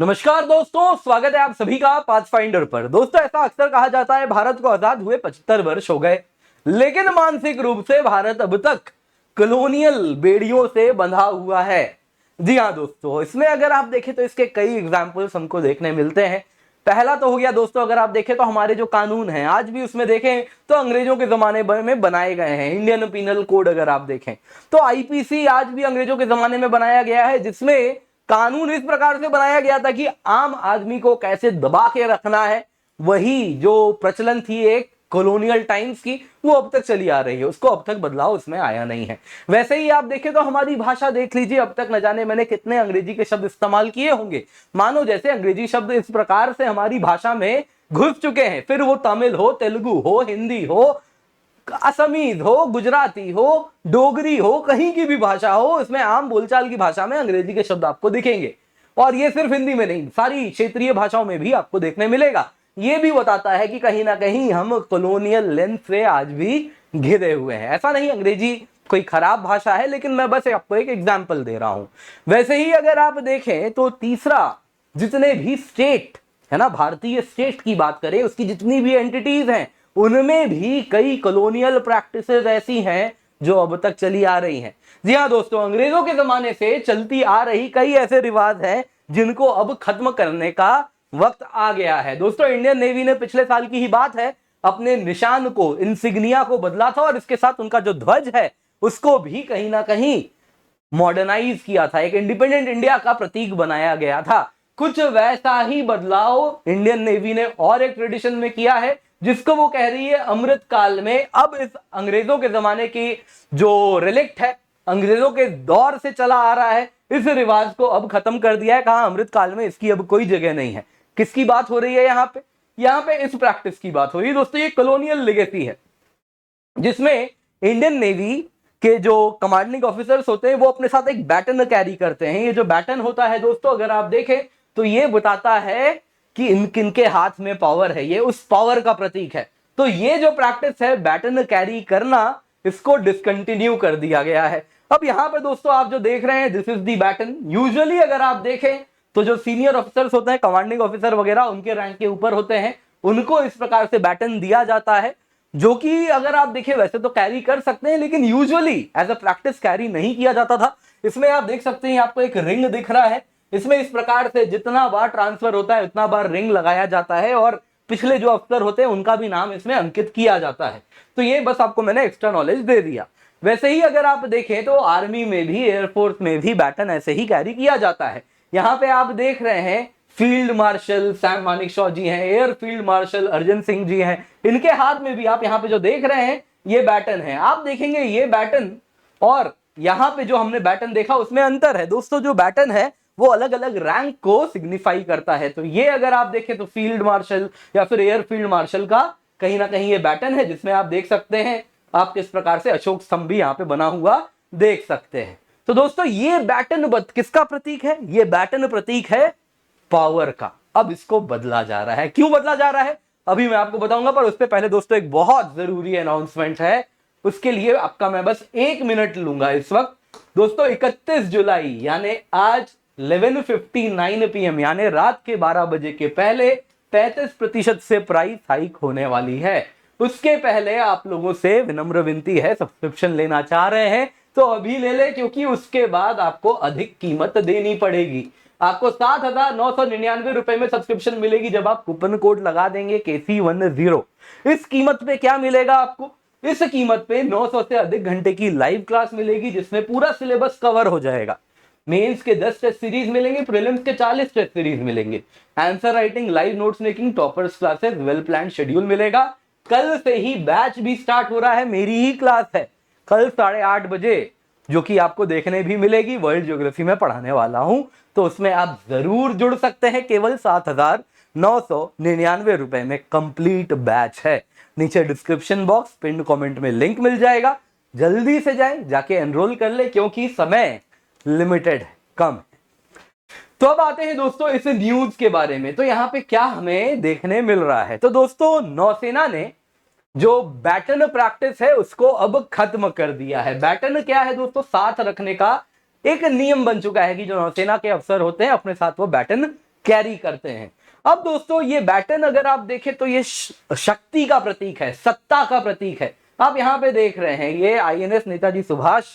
नमस्कार दोस्तों, स्वागत है आप सभी का पाथफाइंडर पर। दोस्तों, ऐसा अक्सर कहा जाता है भारत को आजाद हुए 75 वर्ष हो गए, लेकिन मानसिक रूप से भारत अब तक कॉलोनियल बेड़ियों से बंधा हुआ है। जी हाँ दोस्तों, इसमें अगर आप देखें तो इसके कई एग्जाम्पल्स हमको देखने मिलते हैं। पहला तो हो गया दोस्तों, अगर आप देखें तो हमारे जो कानून हैं आज भी उसमें देखें तो अंग्रेजों के जमाने में बनाए गए हैं। इंडियन पिनल कोड अगर आप देखें तो आईपीसी आज भी अंग्रेजों के जमाने में बनाया गया है, जिसमें कानून इस प्रकार से बनाया गया था कि आम आदमी को कैसे दबा के रखना है। वही जो प्रचलन थी एक कॉलोनियल टाइम्स की, वो अब तक चली आ रही है, उसको अब तक बदलाव उसमें आया नहीं है। वैसे ही आप देखें तो हमारी भाषा देख लीजिए, अब तक न जाने मैंने कितने अंग्रेजी के शब्द इस्तेमाल किए होंगे। मानो जैसे अंग्रेजी शब्द इस प्रकार से हमारी भाषा में घुस चुके हैं, फिर वो तमिल हो, तेलुगु हो, हिंदी हो, असमीज हो, गुजराती हो, डोगरी हो, कहीं की भी भाषा हो, इसमें आम बोलचाल की भाषा में अंग्रेजी के शब्द आपको दिखेंगे। और ये सिर्फ हिंदी में नहीं, सारी क्षेत्रीय भाषाओं में भी आपको देखने मिलेगा। ये भी बताता है कि कहीं ना कहीं हम कॉलोनियल लेंस से आज भी घिरे हुए हैं। ऐसा नहीं अंग्रेजी कोई खराब भाषा है, लेकिन मैं बस आपको एक एग्जाम्पल दे रहा हूं। वैसे ही अगर आप देखें तो तीसरा, जितने भी स्टेट है ना, भारतीय स्टेट की बात करें, उसकी जितनी भी एंटिटीज हैं, उनमें भी कई कॉलोनियल प्रैक्टिसेस ऐसी हैं जो अब तक चली आ रही हैं। जी हाँ दोस्तों, अंग्रेजों के जमाने से चलती आ रही कई ऐसे रिवाज हैं जिनको अब खत्म करने का वक्त आ गया है। दोस्तों, इंडियन नेवी ने पिछले साल की ही बात है, अपने निशान को, इंसिग्निया को बदला था और इसके साथ उनका जो ध्वज है उसको भी कहीं ना कहीं मॉडर्नाइज किया था, एक इंडिपेंडेंट इंडिया का प्रतीक बनाया गया था। कुछ वैसा ही बदलाव इंडियन नेवी ने और एक ट्रेडिशन में किया है, जिसको वो कह रही है अमृत काल में अब इस अंग्रेजों के जमाने की जो रिलिक्ट है, अंग्रेजों के दौर से चला आ रहा है, इस रिवाज को अब खत्म कर दिया है। कहा अमृत काल में इसकी अब कोई जगह नहीं है। किसकी बात हो रही है यहाँ पे? यहाँ पे इस प्रैक्टिस की बात हो रही है। दोस्तों, ये कॉलोनियल लेगेसी है, जिसमें इंडियन नेवी के जो कमांडिंग ऑफिसर्स होते हैं वो अपने साथ एक बैटन कैरी करते हैं। ये जो बैटन होता है दोस्तों, अगर आप देखें तो ये बताता है कि किनके हाथ में पावर है, ये उस पावर का प्रतीक है। तो ये जो प्रैक्टिस है बैटन कैरी करना, इसको डिसकंटिन्यू कर दिया गया है। अब यहां पे दोस्तों आप जो देख रहे हैं, this is the baton. Usually अगर आप देखें तो जो सीनियर ऑफिसर्स होते हैं, कमांडिंग ऑफिसर वगैरह, उनके रैंक के ऊपर होते हैं, उनको इस प्रकार से बैटन दिया जाता है, जो कि अगर आप देखें वैसे तो कैरी कर सकते हैं, लेकिन usually as a practice carry नहीं किया जाता था। इसमें आप देख सकते हैं, आपको एक रिंग दिख रहा है, इसमें इस प्रकार से जितना बार ट्रांसफर होता है उतना बार रिंग लगाया जाता है और पिछले जो अफसर होते हैं उनका भी नाम इसमें अंकित किया जाता है। तो ये बस आपको मैंने एक्स्ट्रा नॉलेज दे दिया। वैसे ही अगर आप देखें तो आर्मी में भी, एयरफोर्स में भी बैटन ऐसे ही कैरी किया जाता है। यहाँ पे आप देख रहे हैं फील्ड मार्शल सैम मानेकशॉ जी हैं, air field marshal Arjan Singh ji हैं, इनके हाथ में भी आप यहाँ पे जो देख रहे हैं ये बैटन है। आप देखेंगे ये बैटन और यहाँ पे जो हमने बैटन देखा उसमें अंतर है। दोस्तों, जो बैटन है वो अलग अलग रैंक को सिग्निफाई करता है। तो ये अगर आप देखें तो फील्ड मार्शल या फिर एयर फील्ड मार्शल का कहीं ना कहीं ये बैटन है, जिसमें आप देख सकते हैं आप किस प्रकार से अशोक स्तंभ भी यहाँ पे बना हुआ देख सकते हैं। तो दोस्तों, ये बैटन किसका प्रतीक है? ये बैटन प्रतीक है पावर का। अब इसको बदला जा रहा है। क्यों बदला जा रहा है अभी मैं आपको बताऊंगा, पर उससे पहले दोस्तों एक बहुत जरूरी अनाउंसमेंट है। उसके लिए आपका मैं बस 1 मिनट लूंगा इस वक्त। दोस्तों, 31 जुलाई यानी आज 11:59 PM यानी रात के 12 बजे के पहले 35% से प्राइस हाइक होने वाली है। उसके पहले आप लोगों से विनम्र विनती है, सब्सक्रिप्शन लेना चाह रहे हैं तो अभी ले ले, क्योंकि उसके बाद आपको अधिक कीमत देनी पड़ेगी। आपको 7,999 रुपए में सब्सक्रिप्शन मिलेगी जब आप कूपन कोड लगा देंगे KC10। इस कीमत पे क्या मिलेगा आपको? इस कीमत पे 900 से अधिक घंटे की लाइव क्लास मिलेगी, जिसमें पूरा सिलेबस कवर हो जाएगा। मेंस के 10 टेस्ट सीरीज मिलेंगे, प्रीलिम्स के 40 टेस्ट सीरीज मिलेंगे, answer writing, live notes making, toppers classes, well plan schedule मिलेगा। कल से ही बैच भी स्टार्ट हो रहा है, मेरी ही क्लास है कल 8:30 बजे, जो कि आपको देखने भी मिलेगी। वर्ल्ड ज्योग्राफी में पढ़ाने वाला हूं, तो उसमें आप जरूर जुड़ सकते हैं। केवल 7,999 रुपए में कंप्लीट बैच है। नीचे डिस्क्रिप्शन बॉक्स पिन कमेंट में लिंक मिल जाएगा, जल्दी से जाएं, जाके एनरोल कर ले, क्योंकि समय लिमिटेड है, कम है। तो अब आते हैं दोस्तों इस न्यूज के बारे में। तो यहाँ पे क्या हमें देखने मिल रहा है? तो दोस्तों, नौसेना ने जो बैटन प्रैक्टिस है उसको अब खत्म कर दिया है। बैटन क्या है दोस्तों? साथ रखने का एक नियम बन चुका है कि जो नौसेना के अफसर होते हैं अपने साथ वो बैटन कैरी करते हैं। अब दोस्तों ये बैटन अगर आप देखें तो ये शक्ति का प्रतीक है, सत्ता का प्रतीक है। आप यहाँ पे देख रहे हैं ये आईएनएस नेताजी सुभाष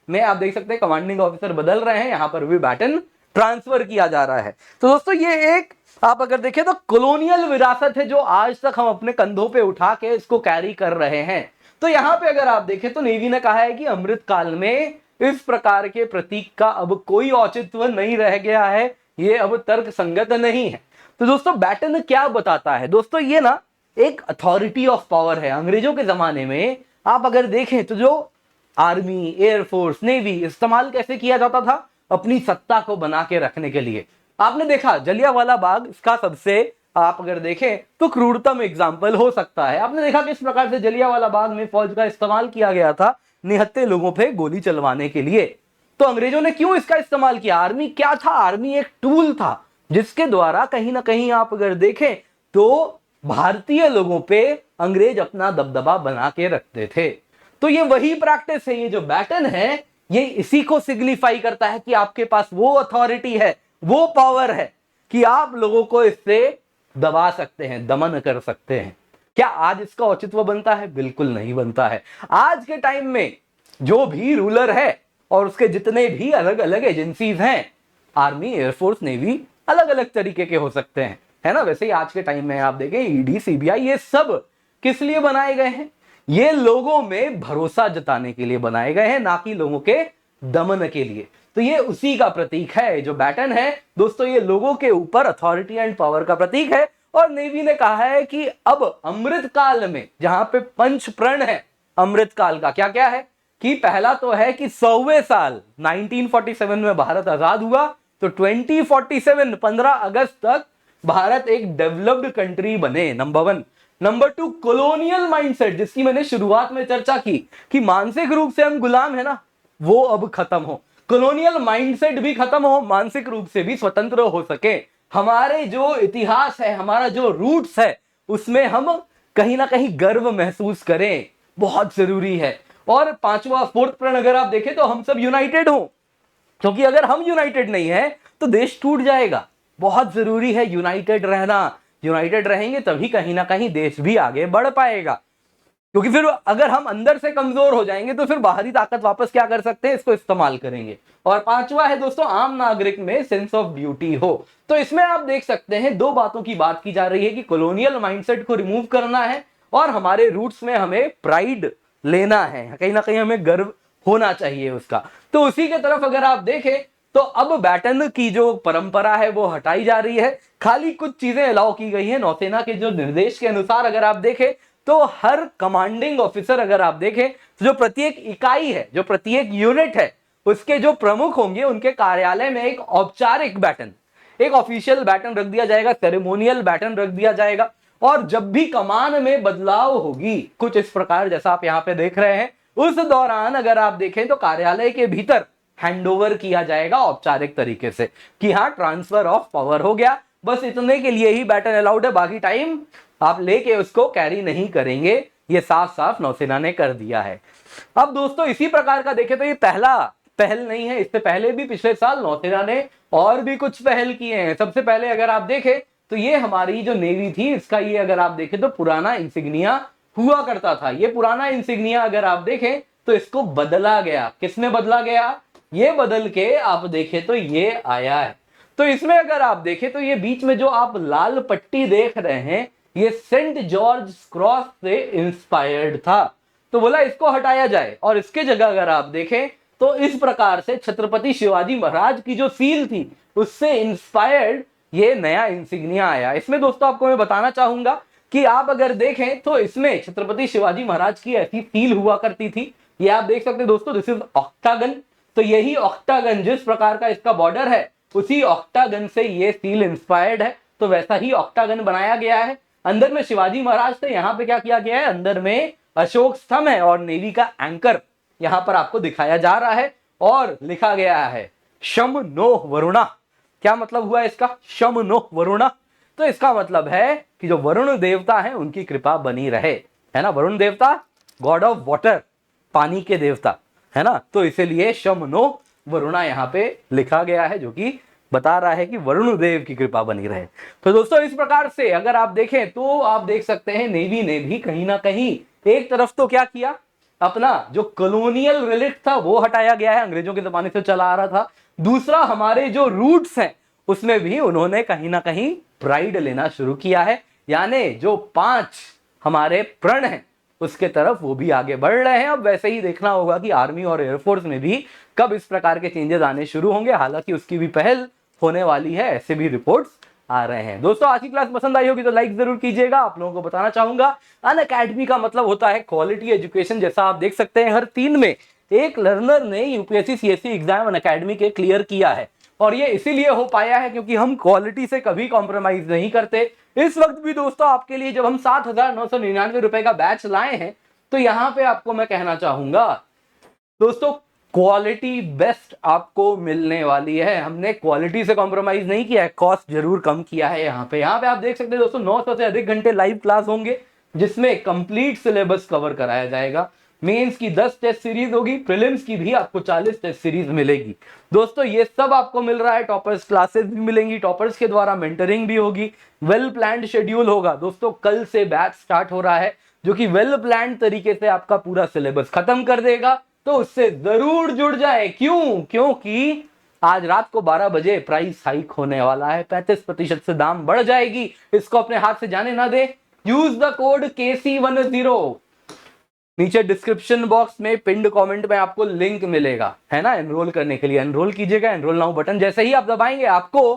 में आप देख सकते हैं कमांडिंग ऑफिसर बदल रहे हैं, यहाँ पर भी बैटन ट्रांसफर किया जा रहा है। तो दोस्तों ये एक आप अगर देखें तो कॉलोनियल विरासत है जो आज तक हम अपने कंधों पे उठा के इसको कैरी कर रहे हैं। तो यहाँ पे अगर आप देखें तो नेवी ने कहा है कि अमृत काल में इस प्रकार के प्रतीक का अब कोई औचित्य नहीं रह गया है, ये अब तर्क संगत नहीं है। तो दोस्तों बैटन क्या बताता है, दोस्तों ये ना एक अथॉरिटी ऑफ पावर है। अंग्रेजों के जमाने में आप अगर देखें तो जो आर्मी, एयरफोर्स, नेवी इस्तेमाल कैसे किया जाता था, अपनी सत्ता को बना के रखने के लिए। आपने देखा जलियांवाला बाग इसका सबसे आप अगर देखें तो क्रूरतम एग्जाम्पल हो सकता है। आपने देखा किस प्रकार से जलियांवाला बाग में फौज का इस्तेमाल किया गया था निहत्थे लोगों पे गोली चलवाने के लिए। तो अंग्रेजों ने क्यों इसका इस्तेमाल किया? आर्मी क्या था? आर्मी एक टूल था जिसके द्वारा कहीं ना कहीं आप अगर देखें तो भारतीय लोगों पे अंग्रेज अपना दबदबा बना के रखते थे। तो ये वही प्रैक्टिस है, ये जो बैटन है ये इसी को सिग्निफाई करता है कि आपके पास वो अथॉरिटी है, वो पावर है कि आप लोगों को इससे दबा सकते हैं, दमन कर सकते हैं। क्या आज इसका औचित्य बनता है? बिल्कुल नहीं बनता है। आज के टाइम में जो भी रूलर है और उसके जितने भी अलग अलग एजेंसीज हैं, आर्मी, एयरफोर्स, नेवी अलग अलग तरीके के हो सकते हैं, है ना। वैसे ही आज के टाइम में आप देखें ईडी, सीबीआई ये सब किस लिए बनाए गए हैं? ये लोगों में भरोसा जताने के लिए बनाए गए हैं, ना कि लोगों के दमन के लिए। तो ये उसी का प्रतीक है जो बैटन है दोस्तों, ये लोगों के ऊपर अथॉरिटी एंड पावर का प्रतीक है। और नेवी ने कहा है कि अब अमृत काल में जहां पे पंच प्रण है अमृत काल का, क्या क्या है कि पहला तो है कि 100वें साल 1947 में भारत आजाद हुआ, तो 2047 15 अगस्त तक भारत एक डेवलप्ड कंट्री बने, नंबर 1। नंबर 2 कॉलोनियल माइंडसेट, जिसकी मैंने शुरुआत में चर्चा की कि मानसिक रूप से हम गुलाम है ना, वो अब खत्म हो, कॉलोनियल माइंडसेट भी खत्म हो, मानसिक रूप से भी स्वतंत्र हो सके। हमारे जो इतिहास है, हमारा जो रूट्स है, उसमें हम कहीं ना कहीं गर्व महसूस करें, बहुत जरूरी है। और पांचवा, फोर्थ प्रण अगर आप देखें तो हम सब यूनाइटेड हो, क्योंकि अगर हम यूनाइटेड नहीं है तो देश टूट जाएगा। बहुत जरूरी है यूनाइटेड रहना, यूनाइटेड रहेंगे तभी कहीं ना कहीं देश भी आगे बढ़ पाएगा। क्योंकि फिर अगर हम अंदर से कमजोर हो जाएंगे तो फिर बाहरी ताकत वापस क्या कर सकते हैं, इसको इस्तेमाल करेंगे। और पांचवा है दोस्तों, आम नागरिक में सेंस ऑफ ड्यूटी हो। तो इसमें आप देख सकते हैं दो बातों की बात की जा रही है कि कॉलोनियल माइंडसेट को रिमूव करना है और हमारे रूट्स में हमें प्राइड लेना है, कहीं ना कहीं हमें गर्व होना चाहिए उसका। तो उसी के तरफ अगर आप देखें तो अब बैटन की जो परंपरा है वो हटाई जा रही है, खाली कुछ चीजें अलाउ की गई है। नौसेना के जो निर्देश के अनुसार अगर आप देखें तो हर कमांडिंग ऑफिसर अगर आप देखें तो जो प्रत्येक इकाई है, जो प्रत्येक यूनिट है, उसके जो प्रमुख होंगे उनके कार्यालय में एक औपचारिक बैटन, एक ऑफिशियल बैटन रख दिया जाएगा, सेरेमोनियल बैटन रख दिया जाएगा। और जब भी कमान में बदलाव होगी, कुछ इस प्रकार जैसा आप यहाँ पे देख रहे हैं, उस दौरान अगर आप देखें तो कार्यालय के भीतर हैंडओवर किया जाएगा औपचारिक तरीके से कि हाँ ट्रांसफर ऑफ पावर हो गया। बस इतने के लिए ही बैटन अलाउड है, बाकी टाइम आप लेके उसको कैरी नहीं करेंगे, ये साफ साफ नौसेना ने कर दिया है। अब दोस्तों इसी प्रकार का देखें तो ये पहला पहल नहीं है, इससे पहले भी पिछले साल नौसेना ने और भी कुछ पहल किए हैं। सबसे पहले अगर आप देखें तो ये हमारी जो नेवी थी, इसका ये अगर आप देखें तो पुराना इंसिग्निया हुआ करता था। ये पुराना इंसिग्निया अगर आप देखें तो इसको बदला गया। किसमें बदला गया? ये बदल के आप देखें तो ये आया है। तो इसमें अगर आप देखें तो ये बीच में जो आप लाल पट्टी देख रहे हैं, ये सेंट जॉर्ज क्रॉस से इंस्पायर्ड था, तो बोला इसको हटाया जाए। और इसके जगह अगर आप देखें तो इस प्रकार से छत्रपति शिवाजी महाराज की जो सील थी उससे इंस्पायर्ड ये नया इंसिग्निया आया। इसमें दोस्तों आपको मैं बताना चाहूंगा कि आप अगर देखें तो इसमें छत्रपति शिवाजी महाराज की ऐसी सील हुआ करती थी, ये आप देख सकते हैं दोस्तों, दिस इज ऑक्टागन। तो यही ऑक्टागन, जिस प्रकार का इसका बॉर्डर है, उसी ऑक्टागन से ये सील इंस्पायर्ड है, तो वैसा ही ऑक्टागन बनाया गया है। अंदर में शिवाजी महाराज थे, यहाँ पे क्या किया गया है, अंदर में अशोक स्तंभ है और नेवी का एंकर यहां पर आपको दिखाया जा रहा है और लिखा गया है शम नो वरुणा। क्या मतलब हुआ इसका? शम नो वरुणा, तो इसका मतलब है कि जो वरुण देवता है उनकी कृपा बनी रहे, है ना। वरुण देवता गॉड ऑफ वाटर, पानी के देवता, है ना। तो इसीलिए शम नो वरुणा यहाँ पे लिखा गया है, जो कि बता रहा है कि वरुण देव की कृपा बनी रहे। तो दोस्तों इस प्रकार से अगर आप देखें तो आप देख सकते हैं नेवी ने भी कहीं ना कहीं एक तरफ तो क्या किया, अपना जो कॉलोनियल रिलिक था वो हटाया गया है, अंग्रेजों के जमाने से चला आ रहा था। दूसरा हमारे जो रूट्स हैं उसमें भी उन्होंने कहीं ना कहीं प्राइड लेना शुरू किया है, यानी जो 5 हमारे प्रण हैं उसके तरफ वो भी आगे बढ़ रहे हैं। अब वैसे ही देखना होगा कि आर्मी और एयरफोर्स में भी कब इस प्रकार के चेंजेस आने शुरू होंगे, हालांकि उसकी भी पहल होने वाली है, ऐसे भी रिपोर्ट्स आ रहे हैं। दोस्तों आज की क्लास पसंद आई होगी तो लाइक जरूर कीजिएगा। आप लोगों को बताना चाहूंगा अनअकैडमी का मतलब होता है क्वालिटी एजुकेशन। जैसा आप देख सकते हैं हर 3 में एक लर्नर ने यूपीएससी सीएससी एग्जाम अनअकैडमी के क्लियर किया है, और ये इसीलिए हो पाया है क्योंकि हम क्वालिटी से कभी कॉम्प्रोमाइज नहीं करते। इस वक्त भी दोस्तों आपके लिए जब हम 7,999 रुपए का बैच लाए हैं तो यहां पे आपको मैं कहना चाहूंगा दोस्तों क्वालिटी बेस्ट आपको मिलने वाली है। हमने क्वालिटी से कॉम्प्रोमाइज नहीं किया है, कॉस्ट जरूर कम किया है। यहाँ पे आप देख सकते हैं दोस्तों 900 से अधिक घंटे लाइव क्लास होंगे जिसमें कंप्लीट सिलेबस कवर कराया जाएगा। मेंस की 10 टेस्ट सीरीज होगी, प्रीलिम्स की भी आपको 40 टेस्ट सीरीज मिलेगी। दोस्तों ये सब आपको मिल रहा है, टॉपर्स क्लासेस भी मिलेंगी, टॉपर्स के द्वारा मेंटरिंग भी होगी, वेल प्लान्ड शेड्यूल होगा। दोस्तों कल से बैच स्टार्ट हो रहा है जो कि वेल प्लान्ड तरीके से आपका पूरा सिलेबस खत्म कर देगा, तो उससे जरूर जुड़ जाए। क्यों? क्योंकि आज रात को 12 बजे प्राइस हाइक होने वाला है, 35% से दाम बढ़ जाएगी। इसको अपने हाथ से जाने ना दे। Use the code KC10। नीचे डिस्क्रिप्शन बॉक्स में पिंड कमेंट में आपको लिंक मिलेगा, है ना, एनरोल करने के लिए। एनरोल कीजिएगा, एनरोल नाउ बटन जैसे ही आप दबाएंगे आपको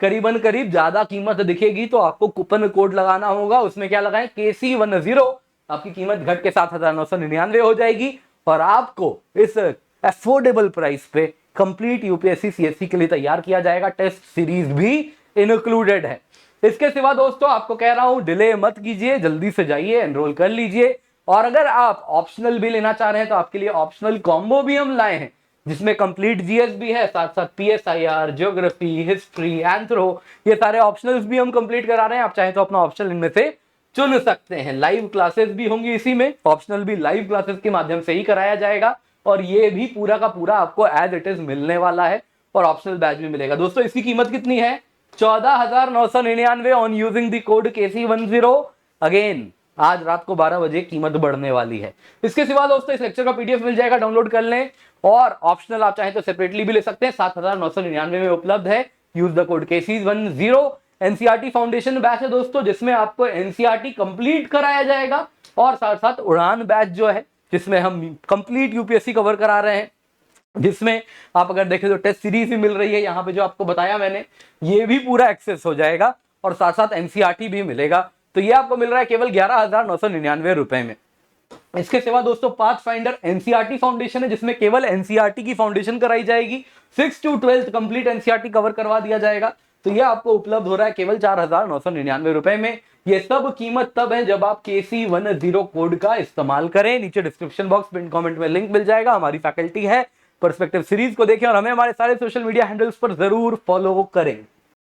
करीबन करीब ज्यादा कीमत दिखेगी, तो आपको कूपन कोड लगाना होगा। उसमें क्या लगाएं? KC10। आपकी कीमत घट के 7,999 हो जाएगी और आपको इस अफोर्डेबल प्राइस पे कंप्लीट यूपीएससी सीएससी के लिए तैयार किया जाएगा। टेस्ट सीरीज भी इंक्लूडेड है। इसके सिवा दोस्तों आपको कह रहा हूं डिले मत कीजिए, जल्दी से जाइए एनरोल कर लीजिए। और अगर आप ऑप्शनल भी लेना चाह रहे हैं तो आपके लिए ऑप्शनल कॉम्बो भी हम लाए हैं जिसमें कंप्लीट जीएस भी है, साथ साथ पीएसआईआर, ज्योग्राफी, हिस्ट्री, एंथ्रो, ये सारे ऑप्शनल्स भी हम कंप्लीट करा रहे हैं। आप चाहें तो अपना ऑप्शनल इनमें से चुन सकते हैं। लाइव क्लासेस भी होंगी इसी में, ऑप्शनल भी लाइव क्लासेस के माध्यम से ही कराया जाएगा और ये भी पूरा का पूरा आपको एज इट इज मिलने वाला है और ऑप्शनल बैच भी मिलेगा। दोस्तों इसकी कीमत कितनी है? 14,999 on using the code KC10। Again आज रात को 12 बजे कीमत बढ़ने वाली है। इसके सिवा दोस्तों इस लेक्चर का पीडीएफ मिल जाएगा, डाउनलोड कर लें। और ऑप्शनल आप चाहें तो सेपरेटली भी ले सकते हैं, 7,999 में उपलब्ध है। Use the code KC10। NCERT foundation batch है दोस्तों जिसमें आपको एनसीईआरटी कंप्लीट कराया जाएगा और साथ साथ उड़ान बैच जो है जिसमें हम कंप्लीट यूपीएससी कवर करा रहे हैं, जिसमें आप अगर देखें तो टेस्ट सीरीज भी मिल रही है। यहाँ पे जो आपको बताया मैंने ये भी पूरा एक्सेस हो जाएगा और साथ साथ एनसीईआरटी भी मिलेगा। तो ये आपको मिल रहा है केवल 11,999 रुपए में। इसके सिवा दोस्तों पाथफाइंडर एनसीईआरटी फाउंडेशन है जिसमें केवल एनसीईआरटी की फाउंडेशन कराई जाएगी। 6 to 12 कंप्लीट एनसीईआरटी कवर करवा दिया जाएगा। तो ये आपको उपलब्ध हो रहा है केवल 4,999 रुपए में। ये सब कीमत तब है जब आप KC10 कोड का इस्तेमाल करें। नीचे डिस्क्रिप्शन बॉक्स पिन कमेंट में लिंक मिल जाएगा। हमारी फैकल्टी है, पर्सपेक्टिव सीरीज को देखें और हमें हमारे सारे सोशल मीडिया हैंडल्स पर जरूर फॉलो करें।